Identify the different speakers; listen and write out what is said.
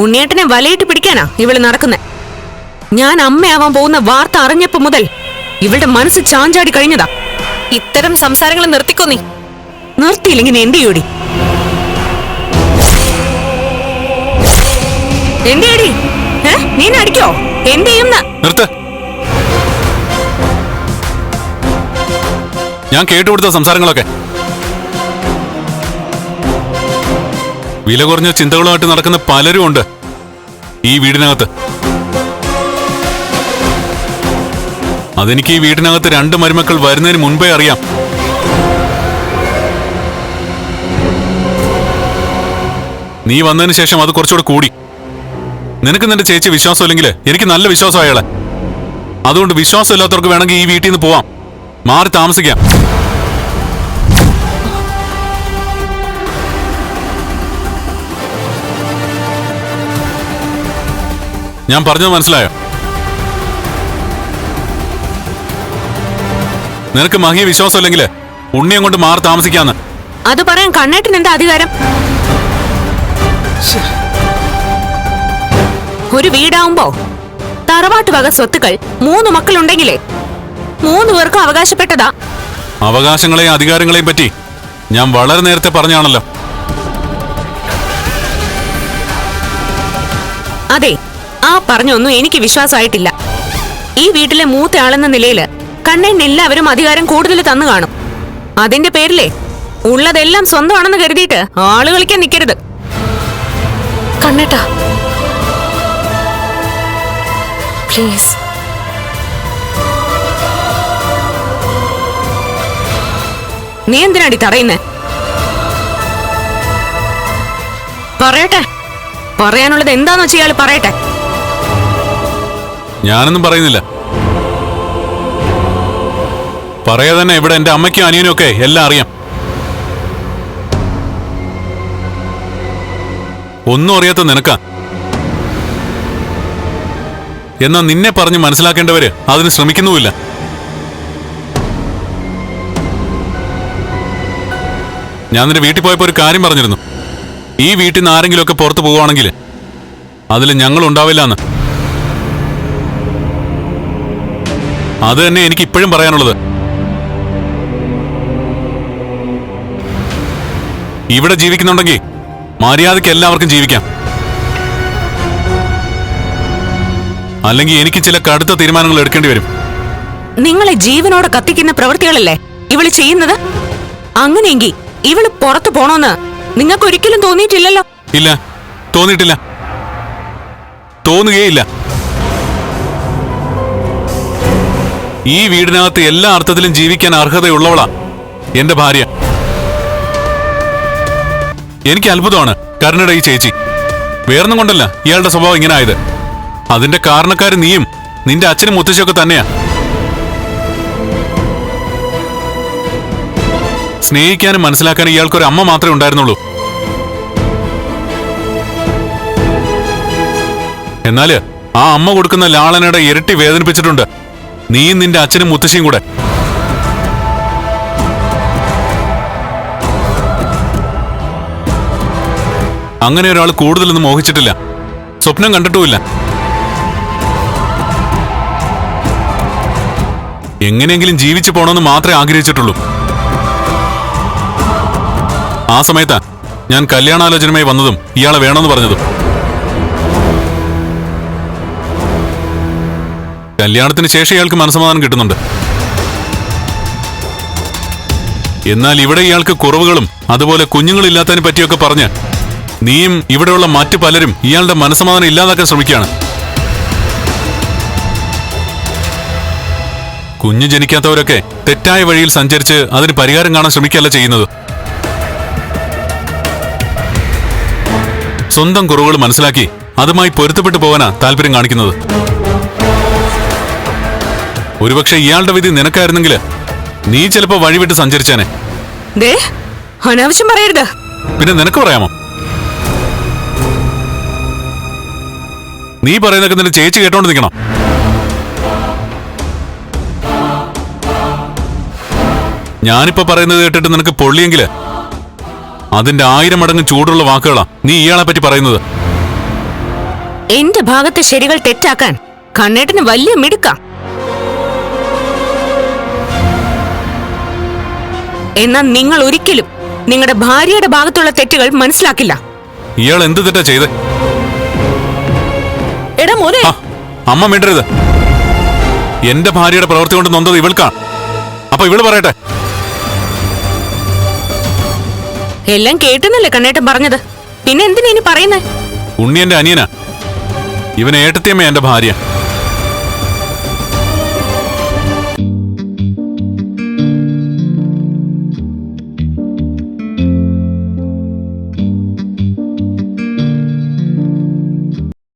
Speaker 1: ഉണ്ണിയേട്ടനെ വലയിട്ട് പിടിക്കാനാ ഇവള് നടക്കുന്നെ. ഞാൻ അമ്മയാവാൻ പോകുന്ന വാർത്ത അറിഞ്ഞപ്പോ മുതൽ ഇവളുടെ മനസ്സ് ചാഞ്ചാടി കഴിഞ്ഞതാ.
Speaker 2: ഇത്തരം സംസാരങ്ങൾ നിർത്തിക്കോ നീ.
Speaker 1: നിർത്തിയില്ലെങ്കിൽ എന്ത് ചെയ്യൂടി? എന്റെയടി നീ അടിക്കോ? എന്ത് ചെയ്യും?
Speaker 3: ഞാൻ കേട്ടുകൊടുത്ത സംസാരങ്ങളൊക്കെ വില കുറഞ്ഞ ചിന്തകളുമായിട്ട് നടക്കുന്ന പലരും ഉണ്ട് ഈ വീടിനകത്ത്. അതെനിക്ക് ഈ വീടിനകത്ത് 2 മരുമക്കൾ വരുന്നതിന് മുൻപേ അറിയാം. നീ വന്നതിന് ശേഷം അത് കുറച്ചുകൂടെ കൂടി. നിനക്ക് നിന്റെ ചേച്ചി വിശ്വാസമില്ലെങ്കിൽ എനിക്ക് നല്ല വിശ്വാസം അയാളെ. അതുകൊണ്ട് വിശ്വാസമില്ലാത്തവർക്ക് വേണമെങ്കിൽ ഈ വീട്ടിൽ നിന്ന് പോവാം, മാറി താമസിക്കാം. ഞാൻ പറഞ്ഞത് മനസ്സിലായോ? നിനക്ക് മഹിയെ വിശ്വാസമില്ലെങ്കിൽ ഉണ്ണിയെ കൊണ്ട് മാറി താമസിക്കാന്ന്.
Speaker 1: അത് പറയാൻ കണ്ണേട്ടൻ എന്താ അധികാരം? ഒരു വീടാവുമ്പോ തറവാട്ട് വക സ്വത്തുക്കൾ 3 മക്കളുണ്ടെങ്കിലേ 3 പേർക്കും അവകാശപ്പെട്ടതാ.
Speaker 3: അവകാശങ്ങളെയും അധികാരങ്ങളെയും പറ്റി ഞാൻ വളരെ നേരത്തെ പറഞ്ഞാണല്ലോ.
Speaker 1: അതെ, ആ പറഞ്ഞൊന്നും എനിക്ക് വിശ്വാസമായിട്ടില്ല. ഈ വീട്ടിലെ മൂത്ത ആളെന്ന നിലയില് കണ്ണേന് എല്ലാവരും അധികാരം കൂടുതൽ തന്നു കാണും. അതിന്റെ പേരിലേ ഉള്ളതെല്ലാം സ്വന്തമാണെന്ന് കരുതിയിട്ട് ആള് കളിക്കാൻ നിൽക്കരുത്.
Speaker 2: കണ്ണേട്ടാ പ്ലീസ്.
Speaker 1: നീ എന്തിനാടി തടയുന്നേ? പറയട്ടെ, പറയാനുള്ളത് എന്താന്ന് വെച്ചാൽ ഇയാള് പറയട്ടെ.
Speaker 3: ഞാനൊന്നും പറയുന്നില്ല. പറയാതെ തന്നെ ഇവിടെ എന്റെ അമ്മയ്ക്കും അനിയനും ഒക്കെ എല്ലാം അറിയാം. ഒന്നും അറിയാത്ത നിനക്കാ. എന്നാ നിന്നെ പറഞ്ഞ് മനസ്സിലാക്കേണ്ടവര് അതിന് ശ്രമിക്കുന്നുമില്ല. ഞാൻ നിന്റെ വീട്ടിൽ പോയപ്പോ ഒരു കാര്യം പറഞ്ഞിരുന്നു. ഈ വീട്ടിൽ നിന്ന് ആരെങ്കിലും ഒക്കെ പുറത്തു പോവുകയാണെങ്കിൽ അതിൽ ഞങ്ങൾ ഉണ്ടാവില്ലെന്ന്. അത് തന്നെ എനിക്ക് ഇപ്പോഴും പറയാനുള്ളത്. ഇവിടെ ജീവിക്കുന്നുണ്ടെങ്കിൽ മര്യാദയ്ക്ക് എല്ലാവർക്കും ജീവിക്കാം. അല്ലെങ്കിൽ എനിക്ക് ചില കടുത്ത തീരുമാനങ്ങൾ എടുക്കേണ്ടി വരും.
Speaker 1: നിങ്ങളെ ജീവനോടെ കത്തിക്കുന്ന പ്രവൃത്തികളല്ലേ ഇവള് ചെയ്യുന്നത്? അങ്ങനെയെങ്കിൽ ഇവള് പുറത്തു പോണോന്ന് നിങ്ങൾക്ക് ഒരിക്കലും തോന്നിയിട്ടില്ലല്ലോ?
Speaker 3: ഇല്ല, തോന്നിയിട്ടില്ല, തോന്നുകയില്ല. ഈ വീടിനകത്ത് എല്ലാ അർത്ഥത്തിലും ജീവിക്കാൻ അർഹതയുള്ളവളാ എന്റെ ഭാര്യ. എനിക്ക് അത്ഭുതമാണ് കരുണയുടെ ഈ ചേച്ചി. വേറൊന്നും കൊണ്ടല്ല ഇയാളുടെ സ്വഭാവം ഇങ്ങനെ ആയത്. അതിന്റെ കാരണക്കാര് നീയും നിന്റെ അച്ഛനും മുത്തശ്ശിയൊക്കെ തന്നെയാ. സ്നേഹിക്കാനും മനസ്സിലാക്കാനും ഇയാൾക്കൊരു അമ്മ മാത്രമേ ഉണ്ടായിരുന്നുള്ളൂ. എന്നാല് ആ അമ്മ കൊടുക്കുന്ന ലാളനയുടെ ഇരട്ടി വേദനിപ്പിച്ചിട്ടുണ്ട് നീയും നിന്റെ അച്ഛനും മുത്തശ്ശിയും കൂടെ. അങ്ങനെ ഒരാൾ കൂടുതലൊന്നും മോഹിച്ചിട്ടില്ല, സ്വപ്നം കണ്ടിട്ടുമില്ല. എങ്ങനെയെങ്കിലും ജീവിച്ചു പോണമെന്ന് മാത്രമേ ആഗ്രഹിച്ചിട്ടുള്ളൂ. ആ സമയത്താ ഞാൻ കല്യാണാലോചനയുമായി വന്നതും ഇയാളെ വേണമെന്ന് പറഞ്ഞതും. കല്യാണത്തിന് ശേഷം ഇയാൾക്ക് മനസ്സമാധാനം കിട്ടുന്നുണ്ട്. എന്നാൽ ഇവിടെ ഇയാൾക്ക് കുറവുകളും അതുപോലെ കുഞ്ഞുങ്ങളില്ലാത്തതിനെ പറ്റിയൊക്കെ പറഞ്ഞ് നീയും ഇവിടെയുള്ള മറ്റു പലരും ഇയാളുടെ മനസ്സമാധാനം ഇല്ലാതാക്കാൻ ശ്രമിക്കുകയാണ്. കുഞ്ഞു ജനിക്കാത്തവരൊക്കെ തെറ്റായ വഴിയിൽ സഞ്ചരിച്ച് അതിന് പരിഹാരം കാണാൻ ശ്രമിക്കുകയല്ല ചെയ്യുന്നത്. സ്വന്തം കുറവുകൾ മനസ്സിലാക്കി അതുമായി പൊരുത്തപ്പെട്ടു പോകാനാ താല്പര്യം കാണിക്കുന്നത്. ഒരുപക്ഷെ ഇയാളുടെ വിധി നിനക്കായിരുന്നെങ്കിൽ നീ ചിലപ്പോ വഴിവിട്ട് സഞ്ചരിച്ചേനെ.
Speaker 1: അനാവശ്യം പറയരുത്.
Speaker 3: പിന്നെ നിനക്ക് പറയാമോ? നീ പറയുന്നതൊക്കെ നിന്റെ ചേച്ചി കേട്ടോണ്ട് നിൽക്കണം. ഞാനിപ്പോ പറയുന്നത് കേട്ടിട്ട് നിനക്ക് പൊള്ളിയെങ്കില് അതിന്റെ 1000 മടങ്ങ് ചൂടുള്ള വാക്കുകളാ നീ ഇയാളെ പറ്റി പറയുന്നത്.
Speaker 1: എന്റെ ഭാഗത്തെ ശരികൾ തെറ്റാക്കാൻ കണ്ണേട്ടന് വലിയ മിടുക്കാം. എന്നാൽ നിങ്ങൾ ഒരിക്കലും നിങ്ങളുടെ ഭാര്യയുടെ ഭാഗത്തുള്ള തെറ്റുകൾ മനസ്സിലാക്കില്ല.
Speaker 3: ഇയാൾ എന്ത് തെറ്റാ ചെയ്ത്?
Speaker 2: എടാ മോനെ,
Speaker 3: അമ്മ മിണ്ടരുത്. എന്റെ ഭാര്യയുടെ പ്രവൃത്തി കൊണ്ട് നൊന്തത് ഇവൾക്കാണ്. അപ്പൊ ഇവള് പറയട്ടെ.
Speaker 1: എല്ലാം കേട്ടെന്നല്ലേ കണ്ണേട്ടൻ പറഞ്ഞത്? പിന്നെ എന്തിനാ ഇനി പറയുന്നേ?
Speaker 3: ഉണ്ണി എന്റെ അനിയനാ. ഇവന് ഏട്ടത്തിയമ്മ എന്റെ ഭാര്യ.